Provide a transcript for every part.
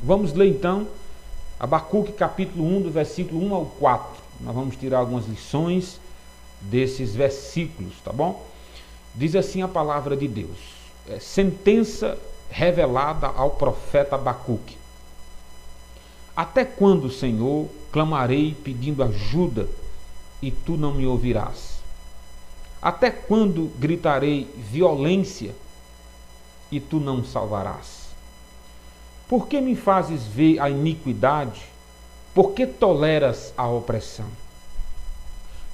Vamos ler então Abacuque capítulo 1, do versículo 1 ao 4. Nós vamos tirar algumas lições desses versículos, tá bom? Diz assim a palavra de Deus. Sentença revelada ao profeta Abacuque. Até quando, Senhor, clamarei pedindo ajuda e tu não me ouvirás? Até quando gritarei violência e tu não salvarás? Por que me fazes ver a iniquidade? Por que toleras a opressão?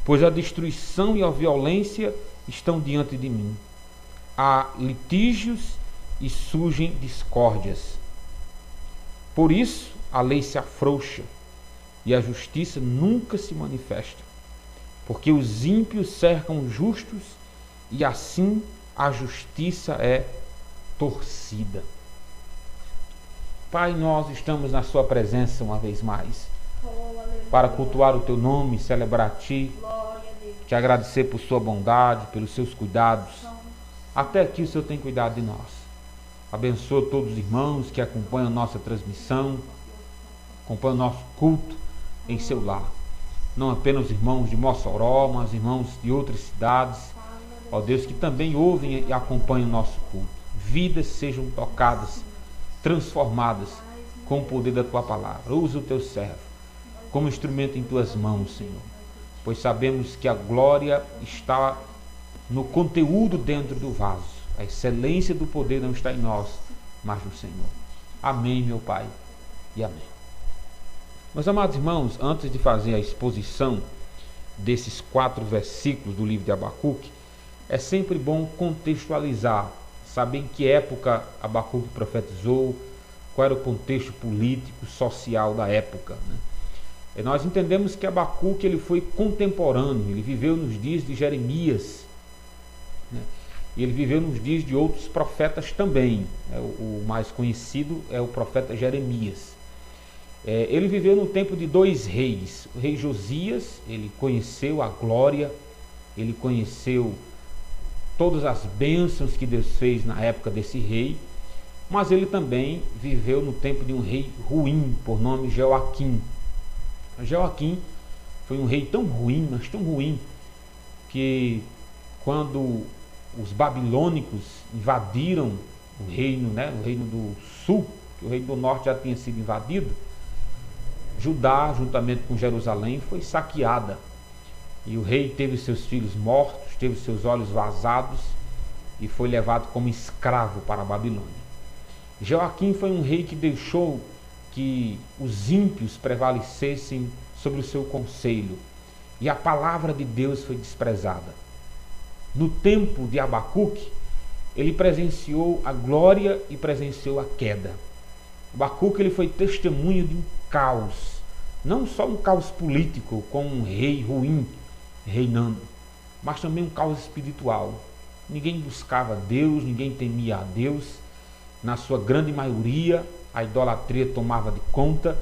Pois a destruição e a violência estão diante de mim. Há litígios e surgem discórdias. Por isso a lei se afrouxa e a justiça nunca se manifesta. Porque os ímpios cercam os justos e assim a justiça é torcida. Pai, nós estamos na sua presença uma vez mais, para cultuar o teu nome, celebrar a ti, te agradecer por sua bondade, pelos seus cuidados. Até aqui o Senhor tem cuidado de nós. Abençoa todos os irmãos que acompanham a nossa transmissão, acompanham o nosso culto em seu lar. Não apenas os irmãos de Mossoró, mas irmãos de outras cidades, ó Deus, que também ouvem e acompanham o nosso culto. Vidas sejam tocadas, transformadas com o poder da tua palavra. Usa o teu servo como instrumento em tuas mãos, Senhor, pois sabemos que a glória está no conteúdo dentro do vaso. A excelência do poder não está em nós, mas no Senhor. Amém, meu Pai, e amém. Meus amados irmãos, antes de fazer a exposição desses 4 versículos do livro de Abacuque, é sempre bom contextualizar, saber em que época Abacuque profetizou, qual era o contexto político, social da época, né? E nós entendemos que Abacuque ele foi contemporâneo, ele viveu nos dias de Jeremias, né? E ele viveu nos dias de outros profetas também. O mais conhecido é o profeta Jeremias. Ele viveu no tempo de 2 reis. O rei Josias, ele conheceu a glória, ele conheceu todas as bênçãos que Deus fez na época desse rei, mas ele também viveu no tempo de um rei ruim, por nome Joaquim. Joaquim foi um rei tão ruim, mas tão ruim, que quando os babilônicos invadiram o reino, o reino do sul, que o reino do norte já tinha sido invadido, Judá, juntamente com Jerusalém, foi saqueada. E o rei teve seus filhos mortos, teve seus olhos vazados e foi levado como escravo para a Babilônia. Joaquim foi um rei que deixou que os ímpios prevalecessem sobre o seu conselho e a palavra de Deus foi desprezada. No tempo de Abacuque, ele presenciou a glória e presenciou a queda. Abacuque ele foi testemunho de um caos, não só um caos político com um rei ruim reinando, mas também um caos espiritual. Ninguém buscava Deus, ninguém temia a Deus. Na sua grande maioria, a idolatria tomava de conta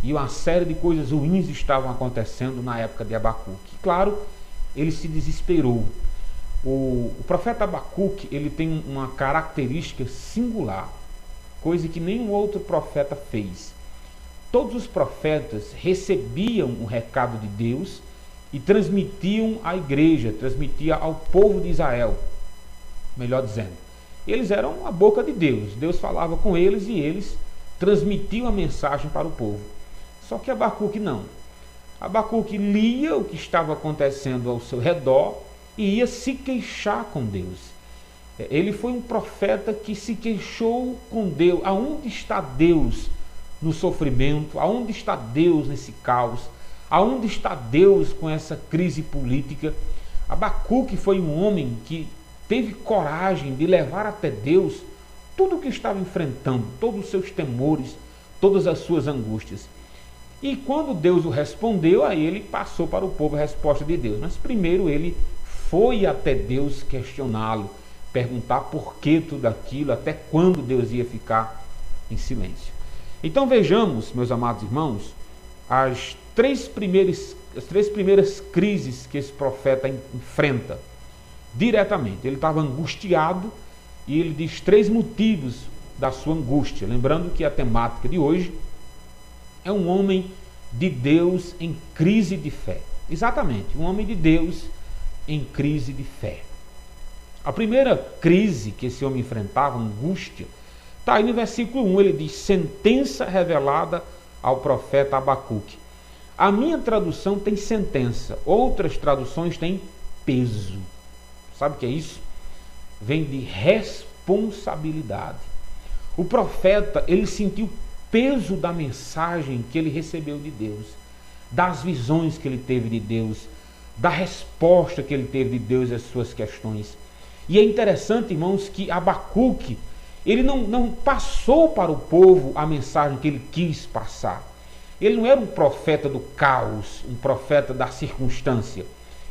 e uma série de coisas ruins estavam acontecendo na época de Abacuque. Claro, ele se desesperou. O profeta Abacuque ele tem uma característica singular, coisa que nenhum outro profeta fez. Todos os profetas recebiam o recado de Deus e transmitiam à igreja, transmitiam ao povo de Israel, melhor dizendo. Eles eram a boca de Deus, Deus falava com eles e eles transmitiam a mensagem para o povo. Só que Abacuque não. Abacuque lia o que estava acontecendo ao seu redor e ia se queixar com Deus. Ele foi um profeta que se queixou com Deus. Aonde está Deus no sofrimento? Aonde está Deus nesse caos? Aonde está Deus com essa crise política? Abacuque foi um homem que teve coragem de levar até Deus tudo o que estava enfrentando, todos os seus temores, todas as suas angústias. E quando Deus o respondeu, aí ele passou para o povo a resposta de Deus. Mas primeiro ele foi até Deus questioná-lo, perguntar por que tudo aquilo, até quando Deus ia ficar em silêncio. Então vejamos, meus amados irmãos, as três primeiras crises que esse profeta enfrenta diretamente. Ele estava angustiado e ele diz 3 motivos da sua angústia. Lembrando que a temática de hoje é um homem de Deus em crise de fé. Exatamente, um homem de Deus em crise de fé. A primeira crise que esse homem enfrentava, angústia, está aí no versículo 1, ele diz: sentença revelada ao profeta Abacuque. A minha tradução tem sentença, outras traduções têm peso. Sabe o que é isso? Vem de responsabilidade. O profeta, ele sentiu o peso da mensagem que ele recebeu de Deus, das visões que ele teve de Deus, da resposta que ele teve de Deus às suas questões. E é interessante, irmãos, que Abacuque, ele não passou para o povo a mensagem que ele quis passar. Ele não era um profeta do caos, um profeta da circunstância.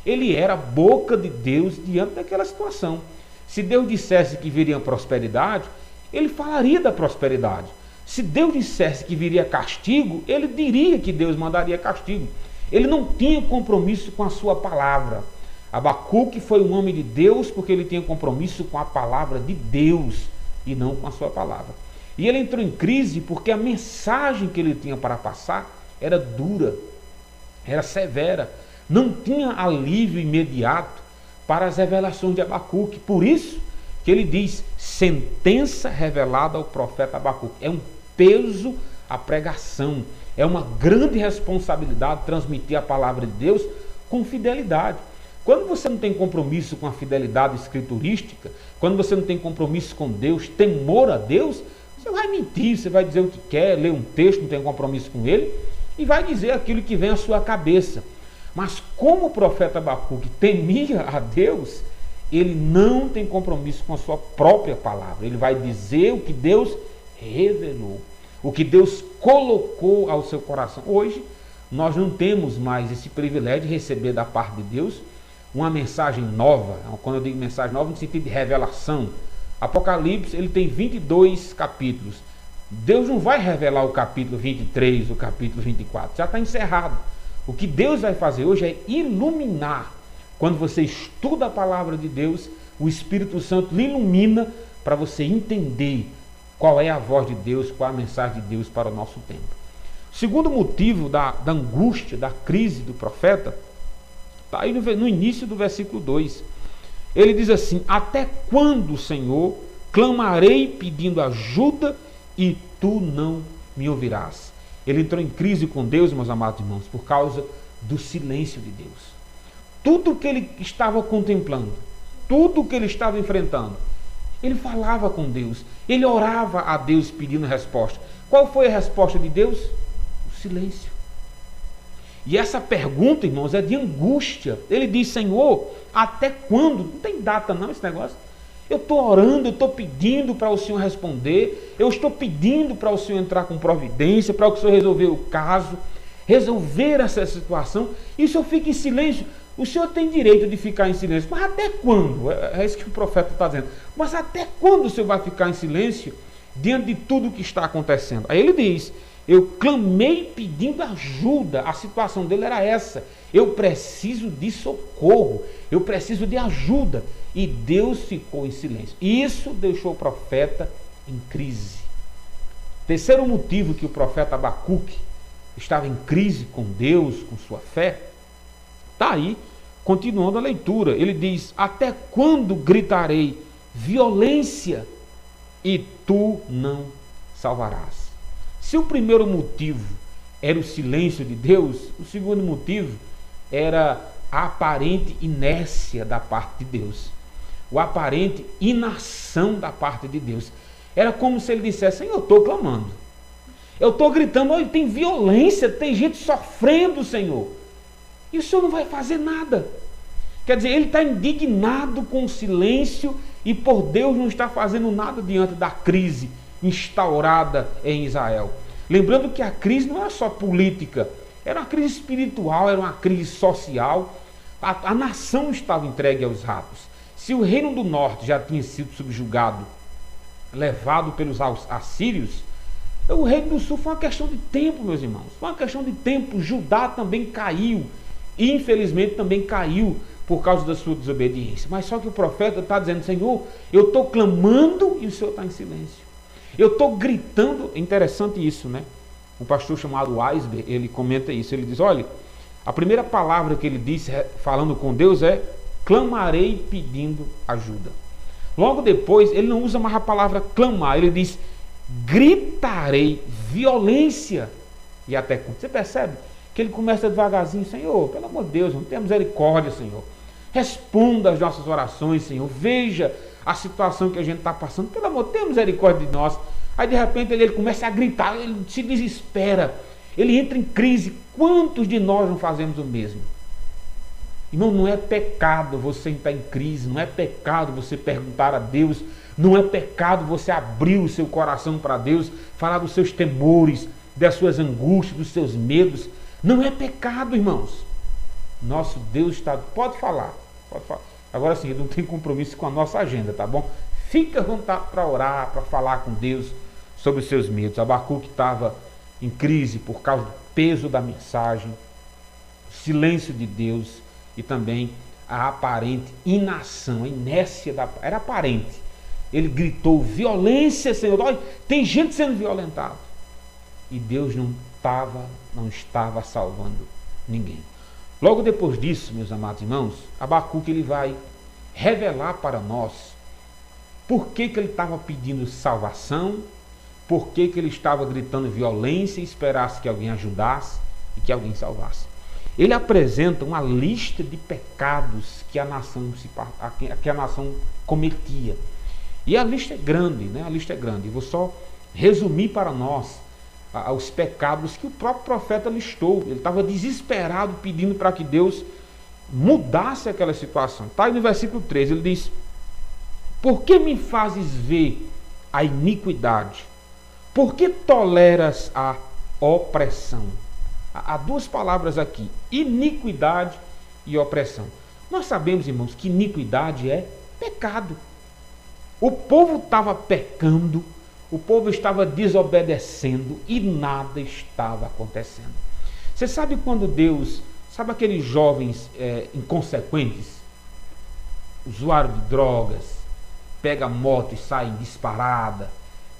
Ele era a boca de Deus diante daquela situação. Se Deus dissesse que viria prosperidade, ele falaria da prosperidade. Se Deus dissesse que viria castigo, ele diria que Deus mandaria castigo. Ele não tinha compromisso com a sua palavra. Abacuque foi um homem de Deus porque ele tinha compromisso com a palavra de Deus e não com a sua palavra. E ele entrou em crise porque a mensagem que ele tinha para passar era dura, era severa, não tinha alívio imediato para as revelações de Abacuque. Por isso que ele diz: sentença revelada ao profeta Abacuque. É um peso a pregação, é uma grande responsabilidade transmitir a palavra de Deus com fidelidade. Quando você não tem compromisso com a fidelidade escriturística, quando você não tem compromisso com Deus, temor a Deus, você vai mentir, você vai dizer o que quer, ler um texto, não tem compromisso com ele, e vai dizer aquilo que vem à sua cabeça. Mas como o profeta Abacuque temia a Deus, ele não tem compromisso com a sua própria palavra. Ele vai dizer o que Deus revelou, o que Deus colocou ao seu coração. Hoje, nós não temos mais esse privilégio de receber da parte de Deus uma mensagem nova. Quando eu digo mensagem nova, no sentido de revelação. Apocalipse, ele tem 22 capítulos. Deus não vai revelar o capítulo 23, o capítulo 24. Já está encerrado. O que Deus vai fazer hoje é iluminar. Quando você estuda a palavra de Deus, o Espírito Santo lhe ilumina para você entender qual é a voz de Deus, qual é a mensagem de Deus para o nosso tempo. O segundo motivo da angústia, da crise do profeta, está aí no início do versículo 2. Ele diz assim: até quando, Senhor, clamarei pedindo ajuda e tu não me ouvirás? Ele entrou em crise com Deus, meus amados irmãos, por causa do silêncio de Deus. Tudo que ele estava contemplando, tudo que ele estava enfrentando, ele falava com Deus, ele orava a Deus pedindo resposta. Qual foi a resposta de Deus? O silêncio. E essa pergunta, irmãos, é de angústia. Ele diz: Senhor, até quando? Não tem data não esse negócio. Eu estou orando, eu estou pedindo para o Senhor responder, eu estou pedindo para o Senhor entrar com providência, para o Senhor resolver o caso, resolver essa situação, e o Senhor fica em silêncio. O Senhor tem direito de ficar em silêncio, mas até quando? É isso que o profeta está dizendo. Mas até quando o Senhor vai ficar em silêncio diante de tudo que está acontecendo? Aí ele diz: eu clamei pedindo ajuda. A situação dele era essa: eu preciso de socorro, eu preciso de ajuda. E Deus ficou em silêncio. E isso deixou o profeta em crise. Terceiro motivo que o profeta Abacuque estava em crise com Deus, com sua fé, está aí, continuando a leitura. Ele diz: até quando gritarei violência e tu não salvarás? Se o primeiro motivo era o silêncio de Deus, o segundo motivo era a aparente inércia da parte de Deus, o aparente inação da parte de Deus. Era como se ele dissesse: Senhor, eu estou clamando, eu estou gritando, olha, tem violência, tem gente sofrendo, Senhor, e o Senhor não vai fazer nada. Quer dizer, ele está indignado com o silêncio e por Deus não está fazendo nada diante da crise instaurada em Israel. Lembrando que a crise não era só política, era uma crise espiritual, era uma crise social. A nação estava entregue aos ratos. Se o reino do norte já tinha sido subjugado, levado pelos assírios, o reino do sul foi uma questão de tempo, meus irmãos. Foi uma questão de tempo. Judá também caiu. E infelizmente também caiu por causa da sua desobediência. Mas só que o profeta está dizendo: Senhor, eu estou clamando e o Senhor está em silêncio. Eu estou gritando, é interessante isso, né? Um pastor chamado Weisberg, ele comenta isso, ele diz, olha, a primeira palavra que ele disse, falando com Deus, é clamarei pedindo ajuda. Logo depois, ele não usa mais a palavra clamar, ele diz gritarei violência e até culto. Você percebe que ele começa devagarzinho, Senhor, pelo amor de Deus, não tenha misericórdia, Senhor. Responda as nossas orações, Senhor. Veja a situação que a gente está passando, pelo amor, tenha misericórdia de nós. Aí de repente ele começa a gritar, ele se desespera, ele entra em crise. Quantos de nós não fazemos o mesmo? Irmão, não é pecado você entrar em crise, não é pecado você perguntar a Deus, não é pecado você abrir o seu coração para Deus, falar dos seus temores, das suas angústias, dos seus medos. Não é pecado, irmãos. Nosso Deus está... Pode falar. Agora sim, ele não tem compromisso com a nossa agenda, tá bom? Fica à vontade para orar, para falar com Deus sobre os seus medos. Abacuque estava em crise por causa do peso da mensagem, o silêncio de Deus e também a aparente inação, a inércia era aparente. Ele gritou, violência, Senhor. Olha, tem gente sendo violentada. E Deus não estava salvando ninguém. Logo depois disso, meus amados irmãos, Abacuque ele vai revelar para nós por que ele estava pedindo salvação, por que ele estava gritando violência e esperasse que alguém ajudasse e que alguém salvasse. Ele apresenta uma lista de pecados que a nação cometia. E a lista é grande, né? A lista é grande. Eu vou só resumir para nós os pecados que o próprio profeta listou. Ele estava desesperado pedindo para que Deus mudasse aquela situação. Está aí no versículo 13, ele diz: por que me fazes ver a iniquidade? Por que toleras a opressão? Há duas palavras aqui, iniquidade e opressão. Nós sabemos, irmãos, que iniquidade é pecado. O povo estava pecando, o povo estava desobedecendo e nada estava acontecendo. Você sabe quando Deus, sabe aqueles jovens inconsequentes, usuário de drogas, pega a moto e sai disparada,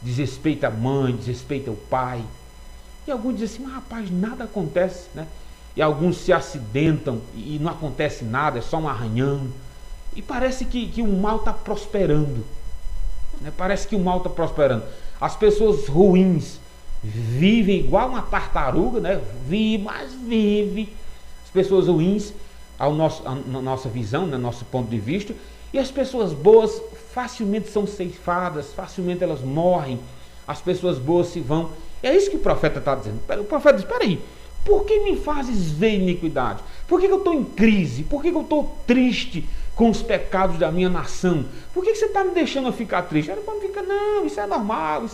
desrespeita a mãe, desrespeita o pai. E alguns dizem assim, mas rapaz, nada acontece, né? E alguns se acidentam e não acontece nada, é só um arranhão. E parece que o mal está prosperando. Né? Parece que o mal está prosperando. As pessoas ruins vivem igual uma tartaruga, né? Vive. As pessoas ruins, na nossa visão, no nosso ponto de vista, e as pessoas boas facilmente são ceifadas, facilmente elas morrem, as pessoas boas se vão. É isso que o profeta está dizendo. O profeta diz, espera aí, por que me fazes ver iniquidade? Por que eu estou em crise? Por que eu estou triste com os pecados da minha nação? Por que você está me deixando eu ficar triste? Ele não fica, não, isso é normal,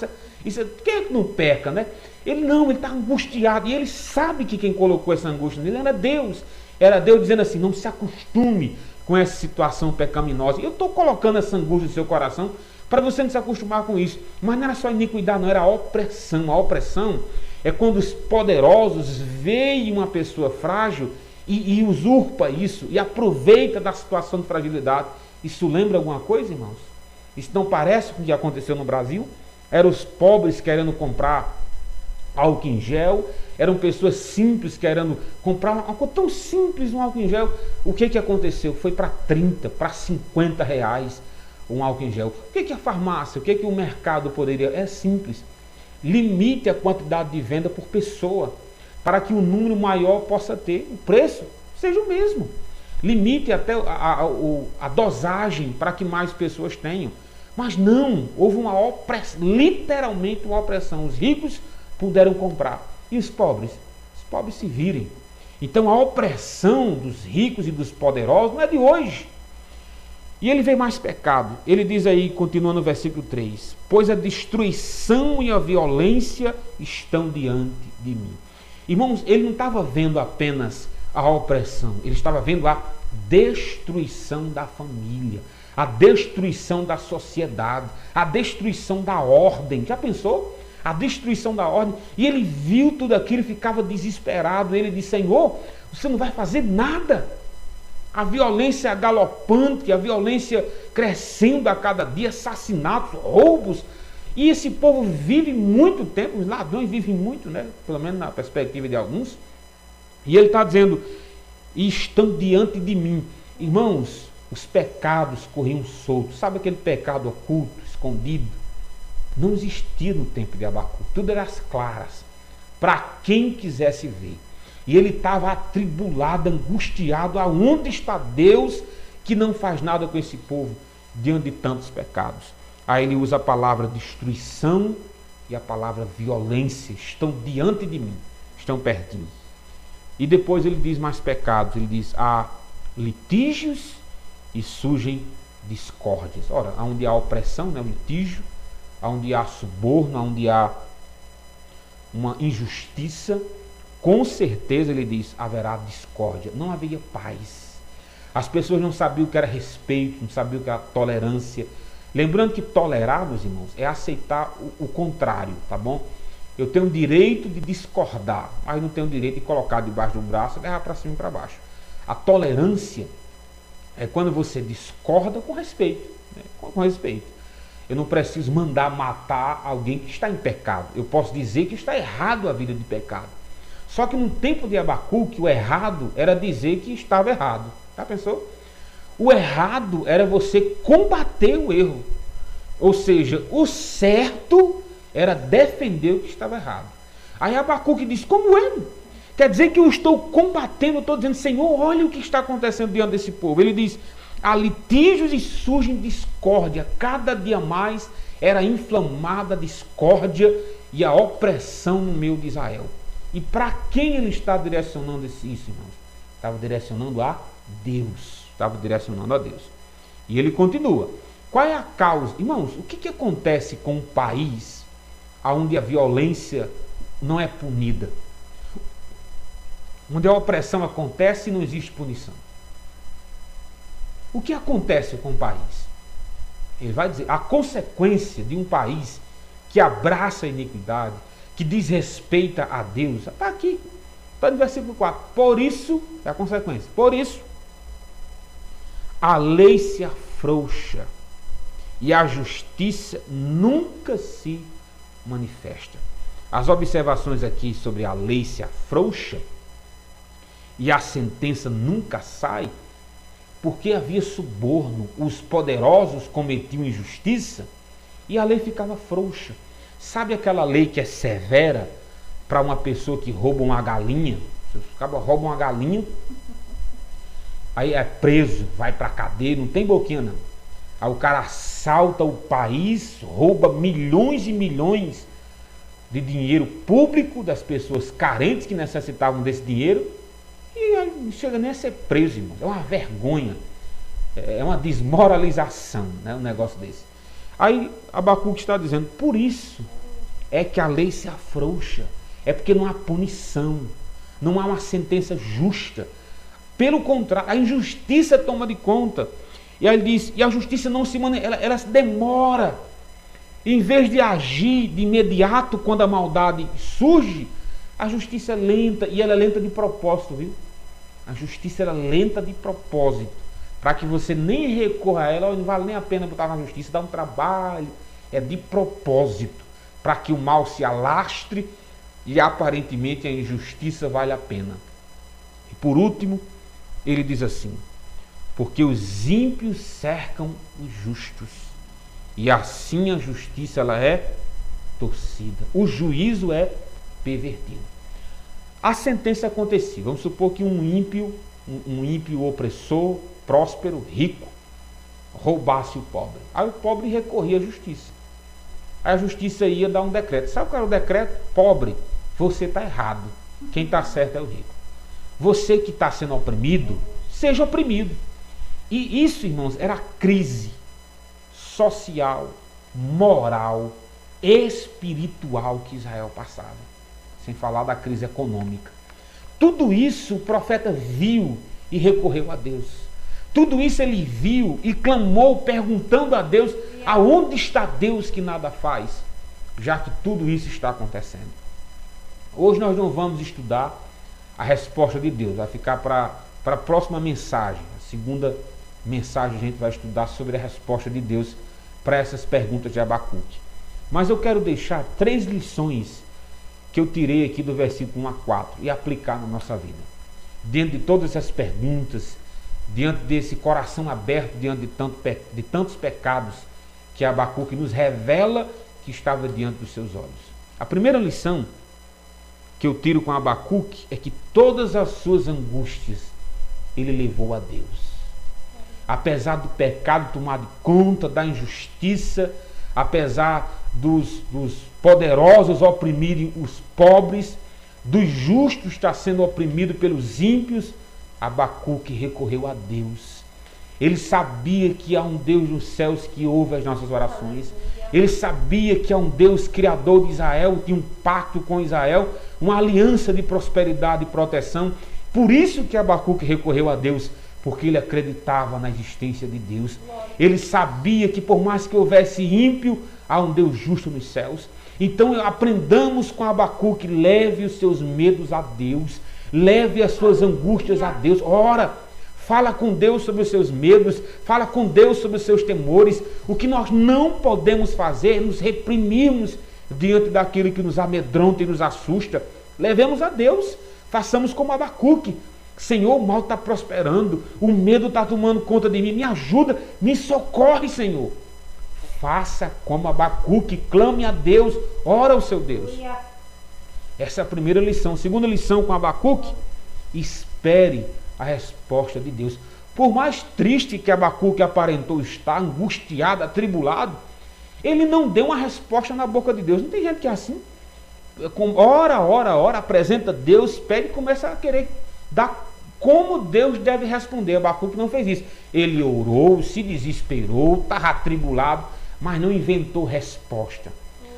quem é que não peca, né? Ele está angustiado, e ele sabe que quem colocou essa angústia nele era Deus. Era Deus dizendo assim, não se acostume com essa situação pecaminosa. Eu estou colocando essa angústia no seu coração para você não se acostumar com isso. Mas não era só iniquidade, não, era a opressão. A opressão é quando os poderosos veem uma pessoa frágil e usurpa isso, e aproveita da situação de fragilidade. Isso lembra alguma coisa, irmãos? Isso não parece com o que aconteceu no Brasil? Eram os pobres querendo comprar álcool em gel, eram pessoas simples querendo comprar uma coisa tão simples, um álcool em gel. O que aconteceu? Foi para 30, para 50 reais um álcool em gel. O que a farmácia, o que o mercado poderia? É simples. Limite a quantidade de venda por pessoa, para que o número maior possa ter, o preço seja o mesmo. Limite até a dosagem para que mais pessoas tenham. Mas não, houve uma opressão, literalmente uma opressão. Os ricos puderam comprar. E os pobres? Os pobres se virem. Então a opressão dos ricos e dos poderosos não é de hoje. E ele vê mais pecado. Ele diz aí, continuando no versículo 3, pois a destruição e a violência estão diante de mim. Irmãos, ele não estava vendo apenas a opressão, ele estava vendo a destruição da família, a destruição da sociedade, a destruição da ordem. Já pensou? A destruição da ordem. E ele viu tudo aquilo e ficava desesperado. Ele disse, Senhor, você não vai fazer nada. A violência galopante, a violência crescendo a cada dia, assassinatos, roubos. E esse povo vive muito tempo, os ladrões vivem muito, né? Pelo menos na perspectiva de alguns. E ele está dizendo, e estão diante de mim. Irmãos, os pecados corriam soltos. Sabe aquele pecado oculto, escondido? Não existia no tempo de Abacuque. Tudo era às claras, para quem quisesse ver. E ele estava atribulado, angustiado. Aonde está Deus que não faz nada com esse povo diante de tantos pecados? Aí ele usa a palavra destruição e a palavra violência. Estão diante de mim, estão pertinho. E depois ele diz mais pecados. Ele diz, há litígios e surgem discórdias. Ora, onde há opressão, né, o litígio, onde há suborno, onde há uma injustiça, com certeza, ele diz, haverá discórdia. Não havia paz. As pessoas não sabiam o que era respeito, não sabiam o que era tolerância. Lembrando que tolerar, meus irmãos, é aceitar o contrário, tá bom? Eu tenho o direito de discordar, mas não tenho o direito de colocar debaixo do braço e levar para cima e para baixo. A tolerância é quando você discorda com respeito, né? Com respeito. Eu não preciso mandar matar alguém que está em pecado. Eu posso dizer que está errado a vida de pecado. Só que no tempo de Abacuque, o errado era dizer que estava errado. Já pensou? O errado era você combater o erro. Ou seja, o certo era defender o que estava errado. Aí Abacuque diz, como é? Quer dizer que eu estou combatendo, eu estou dizendo, Senhor, olha o que está acontecendo diante desse povo. Ele diz, há litígios e surgem discórdia. Cada dia mais era inflamada a discórdia e a opressão no meio de Israel. E para quem ele está direcionando isso, irmãos? Estava direcionando a Deus. Estava direcionando a Deus. E ele continua. Qual é a causa? Irmãos, o que acontece com um país onde a violência não é punida? Onde a opressão acontece e não existe punição. O que acontece com o país? Ele vai dizer, a consequência de um país que abraça a iniquidade, que desrespeita a Deus, está aqui, está no versículo 4. Por isso, é a consequência, por isso, a lei se afrouxa e a justiça nunca se manifesta. As observações aqui sobre a lei se afrouxa e a sentença nunca sai, porque havia suborno, os poderosos cometiam injustiça e a lei ficava frouxa. Sabe aquela lei que é severa para uma pessoa que rouba uma galinha? Se o cara rouba uma galinha, aí é preso, vai para a cadeia, não tem boquinha não. Aí o cara assalta o país, rouba milhões e milhões de dinheiro público das pessoas carentes que necessitavam desse dinheiro e não chega nem a ser preso, irmão. É uma vergonha, é uma desmoralização, né, um negócio desse. Aí Abacuque está dizendo, por isso é que a lei se afrouxa, é porque não há punição, não há uma sentença justa. Pelo contrário, a injustiça toma de conta. E aí ele diz, e a justiça não se ela se demora. Em vez de agir de imediato quando a maldade surge, a justiça é lenta, e ela é lenta de propósito, viu? A justiça era lenta de propósito, para que você nem recorra a ela, não vale nem a pena botar na justiça, dá um trabalho, é de propósito, para que o mal se alastre e aparentemente a injustiça vale a pena. E por último, ele diz assim, porque os ímpios cercam os justos, e assim a justiça ela é torcida, o juízo é pervertido. A sentença acontecia, vamos supor que um ímpio opressor, próspero, rico, roubasse o pobre. Aí o pobre recorria à justiça. Aí a justiça ia dar um decreto. Sabe qual era o decreto? Pobre, você está errado. Quem está certo é o rico. Você que está sendo oprimido, seja oprimido. E isso, irmãos, era a crise social, moral, espiritual que Israel passava. Sem falar da crise econômica. Tudo isso o profeta viu e recorreu a Deus. Tudo isso ele viu e clamou, perguntando a Deus, aonde está Deus que nada faz? Já que tudo isso está acontecendo. Hoje nós não vamos estudar a resposta de Deus, vai ficar para a próxima mensagem. A segunda mensagem a gente vai estudar sobre a resposta de Deus para essas perguntas de Abacuque. Mas eu quero deixar 3 lições que eu tirei aqui do versículo 1 a 4 e aplicar na nossa vida. Diante de todas essas perguntas, diante desse coração aberto, diante de tantos pecados que Abacuque nos revela que estava diante dos seus olhos. A primeira lição que eu tiro com Abacuque é que todas as suas angústias ele levou a Deus. Apesar do pecado tomar conta, da injustiça, apesar dos poderosos oprimirem os pobres, dos justos estar sendo oprimido pelos ímpios, Abacuque recorreu a Deus. Ele sabia que há um Deus nos céus que ouve as nossas orações. Ele sabia que há um Deus criador de Israel, tinha um pacto com Israel, uma aliança de prosperidade e proteção. Por isso que Abacuque recorreu a Deus, porque ele acreditava na existência de Deus. Ele sabia que por mais que houvesse ímpio, há um Deus justo nos céus. Então aprendamos com Abacuque, leve os seus medos a Deus, leve as suas angústias a Deus. Ora, fala com Deus sobre os seus medos, fala com Deus sobre os seus temores. O que nós não podemos fazer é nos reprimirmos diante daquilo que nos amedronta e nos assusta. Levemos a Deus, façamos como Abacuque. Senhor, o mal está prosperando, o medo está tomando conta de mim, me ajuda, me socorre, Senhor. Faça como Abacuque, clame a Deus, ora ao seu Deus. Essa é a primeira lição. Segunda lição com Abacuque, espere a resposta de Deus. Por mais triste que Abacuque aparentou estar, angustiado, atribulado, ele não deu uma resposta na boca de Deus. Não tem gente que é assim. Ora, apresenta Deus, pede e começa a querer dar como Deus deve responder. Abacuque não fez isso. Ele orou, se desesperou, estava atribulado, mas não inventou resposta.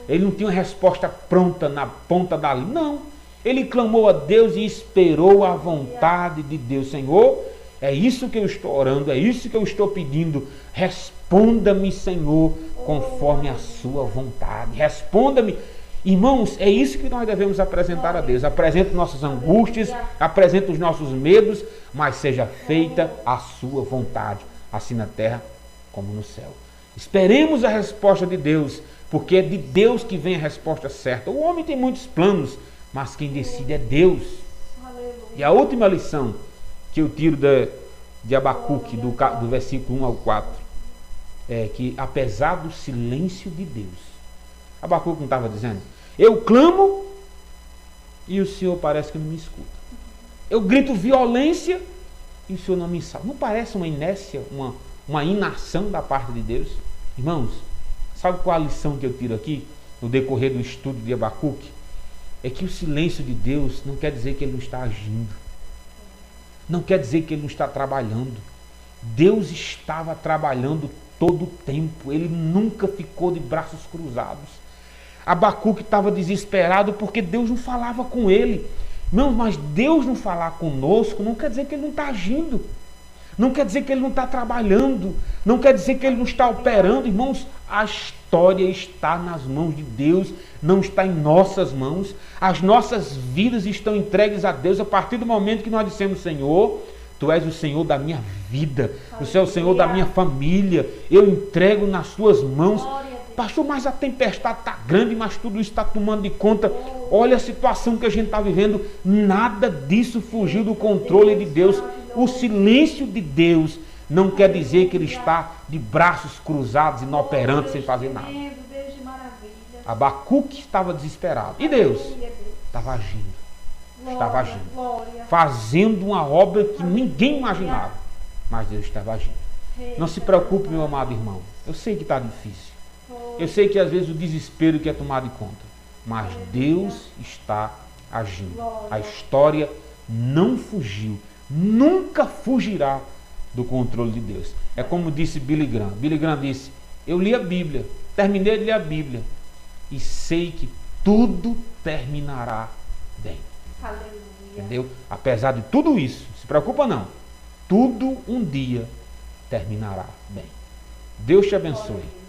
Ele não tinha uma resposta pronta na ponta da língua. Não. Ele clamou a Deus e esperou a vontade de Deus. Senhor, é isso que eu estou orando, é isso que eu estou pedindo. Responda-me, Senhor, conforme a sua vontade. Responda-me. Irmãos, é isso que nós devemos apresentar a Deus. Apresenta nossas angústias, apresenta os nossos medos, mas seja feita a sua vontade, assim na terra como no céu. Esperemos a resposta de Deus, porque é de Deus que vem a resposta certa. O homem tem muitos planos, mas quem decide é Deus. E a última lição que eu tiro de Abacuque, do versículo 1 ao 4, é que apesar do silêncio de Deus, Abacuque não estava dizendo, eu clamo e o Senhor parece que não me escuta. Eu grito violência e o Senhor não me salva. Não parece uma inércia, uma inação da parte de Deus? Irmãos, sabe qual a lição que eu tiro aqui, no decorrer do estudo de Abacuque? É que o silêncio de Deus não quer dizer que Ele não está agindo. Não quer dizer que Ele não está trabalhando. Deus estava trabalhando todo o tempo. Ele nunca ficou de braços cruzados. Abacuque estava desesperado porque Deus não falava com ele. Não, mas Deus não falar conosco não quer dizer que Ele não está agindo. Não quer dizer que Ele não está trabalhando. Não quer dizer que Ele não está operando. Irmãos, a história está nas mãos de Deus, não está em nossas mãos. As nossas vidas estão entregues a Deus a partir do momento que nós dissemos, Senhor, Tu és o Senhor da minha vida, o Senhor é o Senhor da minha família, eu entrego nas Tuas mãos. Pastor, mas a tempestade está grande, mas tudo isso está tomando de conta. Olha a situação que a gente está vivendo. Nada disso fugiu do controle de Deus. O silêncio de Deus não quer dizer que Ele está de braços cruzados, inoperante, sem fazer nada. Abacuque estava desesperado. E Deus estava agindo. Estava agindo. Fazendo uma obra que ninguém imaginava. Mas Deus estava agindo. Não se preocupe, meu amado irmão. Eu sei que está difícil. Eu sei que às vezes o desespero quer tomar de conta, mas Deus está agindo. A história não fugiu, nunca fugirá do controle de Deus. É como disse Billy Graham. Billy Graham disse, eu li a Bíblia, terminei de ler a Bíblia e sei que tudo terminará bem. Aleluia. Entendeu? Apesar de tudo isso, não se preocupa não, tudo um dia terminará bem. Deus te abençoe.